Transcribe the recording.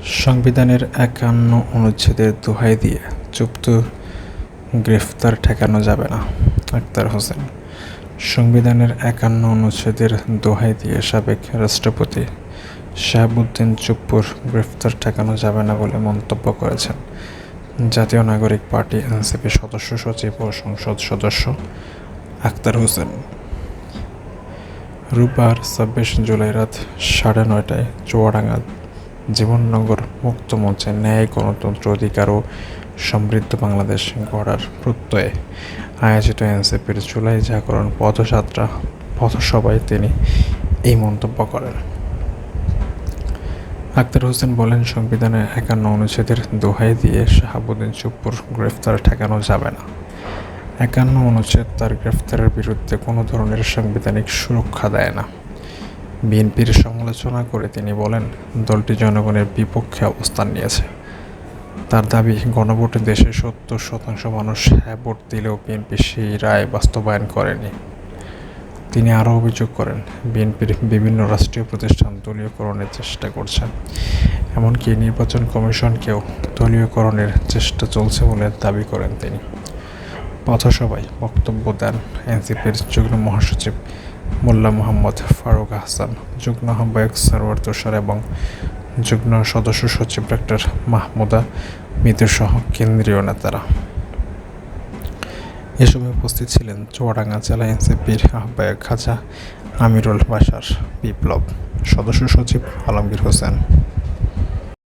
সংবিধানের ৫১ অনুচ্ছেদের দোহাই দিয়ে চুপ্তু গ্রেফতার ঠেকানো যাবে না। আখতার হোসেন। সংবিধানের ৫১ অনুচ্ছেদের দোহাই দিয়ে সাবেক রাষ্ট্রপতি শাহাবুদ্দিন চুপ্পুর গ্রেফতার ঠেকানো যাবে না বলে মন্তব্য করেছেন জাতীয় নাগরিক পার্টি এনসিপি সদস্য সচিব ও সংসদ সদস্য আখতার হোসেন। রোববার ২৬ জুলাই রাত ৯:৩০টায় চুয়াডাঙ্গা জীবননগর মুক্ত মঞ্চে ন্যায়, গণতন্ত্র, অধিকার ও সমৃদ্ধ বাংলাদেশ গড়ার প্রত্যয়ে আয়োজিত এনসিপির জুলাই জাগরণ পথসভায় তিনি এই মন্তব্য করেন। আখতার হোসেন বলেন, সংবিধানের ৫১ অনুচ্ছেদের দোহাই দিয়ে শাহাবুদ্দিন চুপ্পুর গ্রেফতার ঠেকানো যাবে না। ৫১ অনুচ্ছেদ তার গ্রেফতারের বিরুদ্ধে কোনো ধরনের সাংবিধানিক সুরক্ষা দেয় না। বিএনপির সমালোচনা করে তিনি বলেন, দলটি জনগণের বিপক্ষে অবস্থান নিয়েছে। তার দাবি, গণভোটে দেশের ৭০% মানুষ হ্যাঁ ভোট দিলেও বিএনপি সেই রায় বাস্তবায়ন করেনি। তিনি আরও অভিযোগ করেন, বিএনপির বিভিন্ন রাষ্ট্রীয় প্রতিষ্ঠান দলীয়করণের চেষ্টা করছে, এমনকি নির্বাচন কমিশনকেও দলীয়করণের চেষ্টা চলছে বলে দাবি করেন তিনি। পথসভায় বক্তব্য দেন এনসিপির যুগ্ম মহাসচিব মোল্লা মোহাম্মদ ফারুক আহসান, যুগ্ম আহ্বায়ক সরওয়ার তুষার এবং যুগ্ম সদস্য সচিব ডক্টর মাহমুদা মৃদুসহ কেন্দ্রীয় নেতারা। এ সময় উপস্থিত ছিলেন চুয়াডাঙ্গা জেলা এনসিপির আহ্বায়ক খাজা আমিরুল বাশার বিপ্লব, সদস্য সচিব আলমগীর হোসেন।